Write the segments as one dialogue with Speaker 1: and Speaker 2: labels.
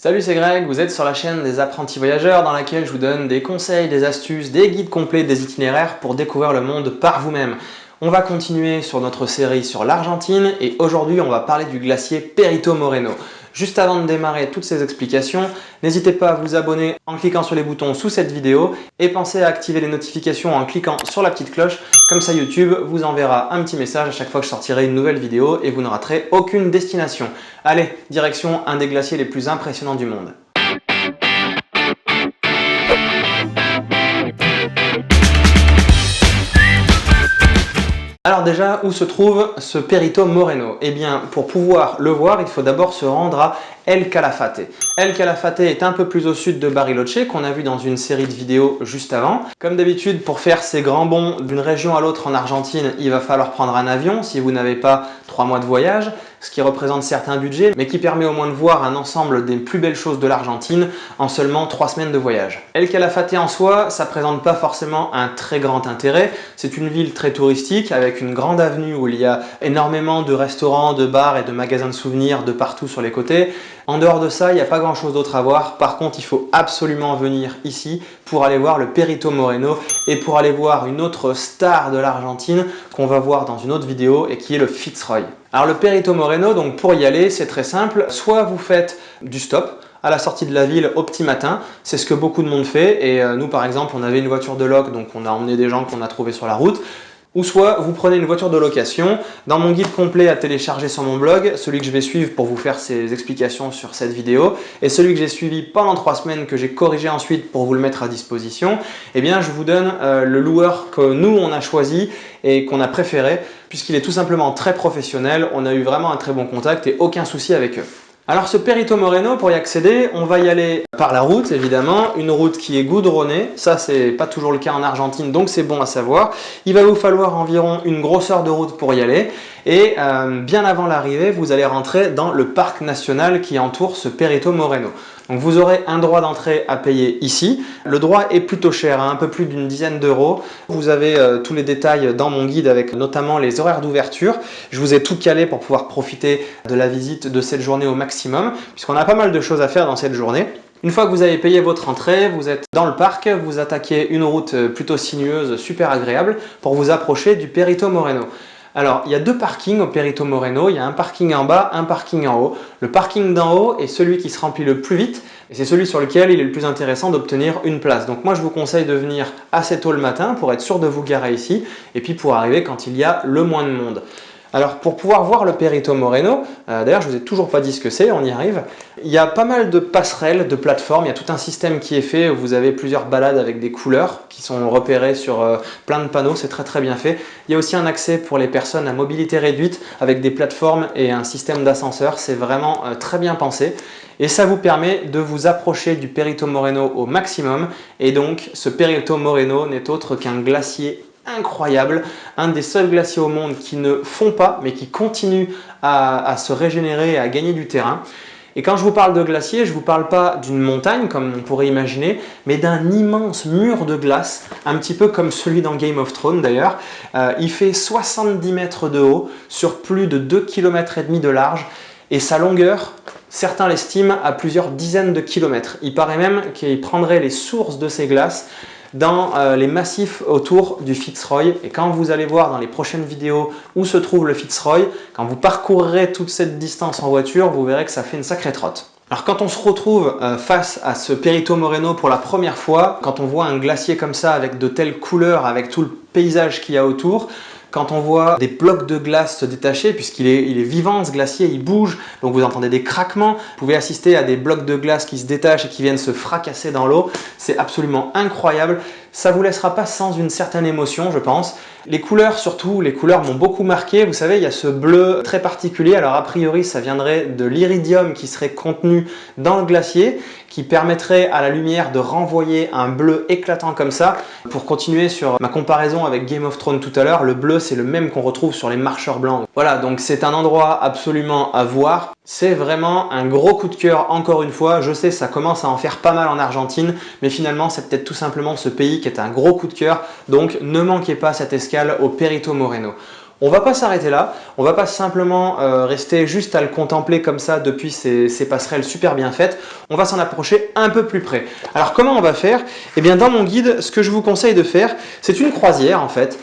Speaker 1: Salut, c'est Greg, vous êtes sur la chaîne des apprentis voyageurs dans laquelle je vous donne des conseils, des astuces, des guides complets, des itinéraires pour découvrir le monde par vous-même. On va continuer sur notre série sur l'Argentine et aujourd'hui on va parler du glacier Perito Moreno. Juste avant de démarrer toutes ces explications, n'hésitez pas à vous abonner en cliquant sur les boutons sous cette vidéo et pensez à activer les notifications en cliquant sur la petite cloche. Comme ça YouTube vous enverra un petit message à chaque fois que je sortirai une nouvelle vidéo et vous ne raterez aucune destination. Allez, direction un des glaciers les plus impressionnants du monde. Alors déjà, où se trouve ce Perito Moreno? Eh bien, pour pouvoir le voir, il faut d'abord se rendre à El Calafate. El Calafate est un peu plus au sud de Bariloche, qu'on a vu dans une série de vidéos juste avant. Comme d'habitude, pour faire ces grands bonds d'une région à l'autre en Argentine, il va falloir prendre un avion si vous n'avez pas 3 mois de voyage, ce qui représente certains budgets, mais qui permet au moins de voir un ensemble des plus belles choses de l'Argentine en seulement 3 semaines de voyage. El Calafate en soi, ça présente pas forcément un très grand intérêt. C'est une ville très touristique avec une grande avenue où il y a énormément de restaurants, de bars et de magasins de souvenirs de partout sur les côtés. En dehors de ça, il n'y a pas grand chose d'autre à voir. Par contre, il faut absolument venir ici pour aller voir le Perito Moreno et pour aller voir une autre star de l'Argentine qu'on va voir dans une autre vidéo et qui est le Fitzroy. Alors le Perito Moreno, donc pour y aller, c'est très simple. Soit vous faites du stop à la sortie de la ville au petit matin, c'est ce que beaucoup de monde fait et nous par exemple on avait une voiture de loc, donc on a emmené des gens qu'on a trouvés sur la route. Ou soit vous prenez une voiture de location. Dans mon guide complet à télécharger sur mon blog, celui que je vais suivre pour vous faire ces explications sur cette vidéo, et celui que j'ai suivi pendant 3 semaines, que j'ai corrigé ensuite pour vous le mettre à disposition, eh bien je vous donne le loueur que nous on a choisi et qu'on a préféré, puisqu'il est tout simplement très professionnel. On a eu vraiment un très bon contact et aucun souci avec eux. Alors ce Perito Moreno, pour y accéder, on va y aller par la route évidemment, une route qui est goudronnée, ça c'est pas toujours le cas en Argentine donc c'est bon à savoir. Il va vous falloir environ une grosse heure de route pour y aller et bien avant l'arrivée vous allez rentrer dans le parc national qui entoure ce Perito Moreno. Donc vous aurez un droit d'entrée à payer ici. Le droit est plutôt cher, un peu plus d'une dizaine d'euros. Vous avez tous les détails dans mon guide avec notamment les horaires d'ouverture. Je vous ai tout calé pour pouvoir profiter de la visite de cette journée au maximum, puisqu'on a pas mal de choses à faire dans cette journée. Une fois que vous avez payé votre entrée, vous êtes dans le parc, vous attaquez une route plutôt sinueuse, super agréable, pour vous approcher du Perito Moreno. Alors, il y a 2 parkings au Perito Moreno, il y a un parking en bas, un parking en haut. Le parking d'en haut est celui qui se remplit le plus vite et c'est celui sur lequel il est le plus intéressant d'obtenir une place. Donc moi je vous conseille de venir assez tôt le matin pour être sûr de vous garer ici et puis pour arriver quand il y a le moins de monde. Alors pour pouvoir voir le Perito Moreno, d'ailleurs je vous ai toujours pas dit ce que c'est, on y arrive. Il y a pas mal de passerelles, de plateformes, il y a tout un système qui est fait, vous avez plusieurs balades avec des couleurs qui sont repérées sur plein de panneaux, c'est très bien fait. Il y a aussi un accès pour les personnes à mobilité réduite avec des plateformes et un système d'ascenseur, c'est vraiment très bien pensé. Et ça vous permet de vous approcher du Perito Moreno au maximum et donc ce Perito Moreno n'est autre qu'un glacier incroyable, un des seuls glaciers au monde qui ne fond pas mais qui continue à se régénérer et à gagner du terrain. Et quand je vous parle de glacier, je ne vous parle pas d'une montagne comme on pourrait imaginer, mais d'un immense mur de glace, un petit peu comme celui dans Game of Thrones d'ailleurs. Il fait 70 mètres de haut sur plus de 2,5 km de large et sa longueur, certains l'estiment à plusieurs dizaines de kilomètres. Il paraît même qu'il prendrait les sources de ces glaces dans les massifs autour du Fitzroy. Et quand vous allez voir dans les prochaines vidéos où se trouve le Fitzroy, quand vous parcourrez toute cette distance en voiture, vous verrez que ça fait une sacrée trotte. Alors quand on se retrouve face à ce Perito Moreno pour la première fois, quand on voit un glacier comme ça avec de telles couleurs, avec tout le paysage qu'il y a autour, quand on voit des blocs de glace se détacher, puisqu'il est vivant ce glacier, il bouge, donc vous entendez des craquements, vous pouvez assister à des blocs de glace qui se détachent et qui viennent se fracasser dans l'eau, c'est absolument incroyable. Ça ne vous laissera pas sans une certaine émotion, je pense. Les couleurs surtout, les couleurs m'ont beaucoup marqué. Vous savez, il y a ce bleu très particulier. Alors a priori, ça viendrait de l'iridium qui serait contenu dans le glacier, qui permettrait à la lumière de renvoyer un bleu éclatant comme ça. Pour continuer sur ma comparaison avec Game of Thrones tout à l'heure, le bleu c'est le même qu'on retrouve sur les marcheurs blancs. Voilà, donc c'est un endroit absolument à voir. C'est vraiment un gros coup de cœur encore une fois. Je sais, ça commence à en faire pas mal en Argentine, mais finalement c'est peut-être tout simplement ce pays qui est un gros coup de cœur. Donc ne manquez pas cette escale au Perito Moreno. On va pas s'arrêter là, on va pas simplement rester juste à le contempler comme ça depuis ces passerelles super bien faites, on va s'en approcher un peu plus près. Alors comment on va faire? Eh bien dans mon guide, ce que je vous conseille de faire, c'est une croisière en fait.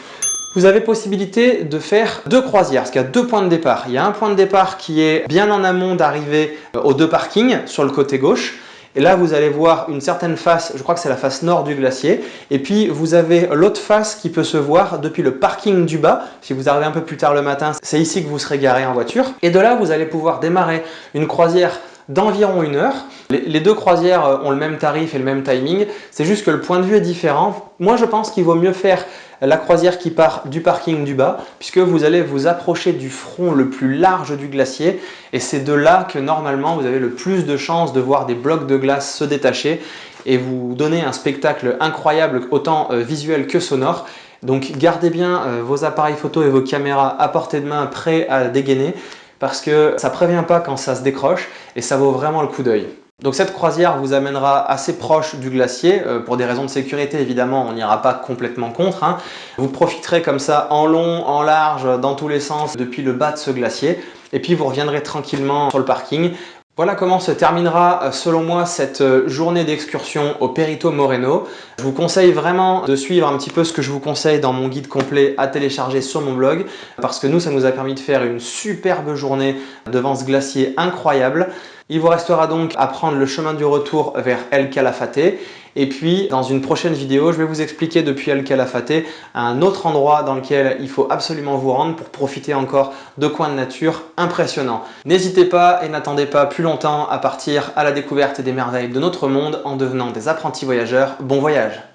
Speaker 1: Vous avez possibilité de faire 2 croisières, parce qu'il y a 2 points de départ. Il y a un point de départ qui est bien en amont d'arriver aux 2 parkings sur le côté gauche. Et là, vous allez voir une certaine face, je crois que c'est la face nord du glacier. Et puis, vous avez l'autre face qui peut se voir depuis le parking du bas. Si vous arrivez un peu plus tard le matin, c'est ici que vous serez garé en voiture. Et de là, vous allez pouvoir démarrer une croisière d'environ 1 heure. Les 2 croisières ont le même tarif et le même timing. C'est juste que le point de vue est différent. Moi, je pense qu'il vaut mieux faire la croisière qui part du parking du bas, puisque vous allez vous approcher du front le plus large du glacier, et c'est de là que normalement vous avez le plus de chances de voir des blocs de glace se détacher et vous donner un spectacle incroyable, autant visuel que sonore. Donc gardez bien vos appareils photo et vos caméras à portée de main prêts à dégainer, parce que ça ne prévient pas quand ça se décroche et ça vaut vraiment le coup d'œil. Donc cette croisière vous amènera assez proche du glacier, pour des raisons de sécurité évidemment on n'ira pas complètement contre, hein. Vous profiterez comme ça en long, en large, dans tous les sens depuis le bas de ce glacier et puis vous reviendrez tranquillement sur le parking. Voilà comment se terminera selon moi cette journée d'excursion au Perito Moreno. Je vous conseille vraiment de suivre un petit peu ce que je vous conseille dans mon guide complet à télécharger sur mon blog, parce que nous ça nous a permis de faire une superbe journée devant ce glacier incroyable. Il vous restera donc à prendre le chemin du retour vers El Calafate. Et puis, dans une prochaine vidéo, je vais vous expliquer depuis El Calafate un autre endroit dans lequel il faut absolument vous rendre pour profiter encore de coins de nature impressionnants. N'hésitez pas et n'attendez pas plus longtemps à partir à la découverte des merveilles de notre monde en devenant des apprentis voyageurs. Bon voyage!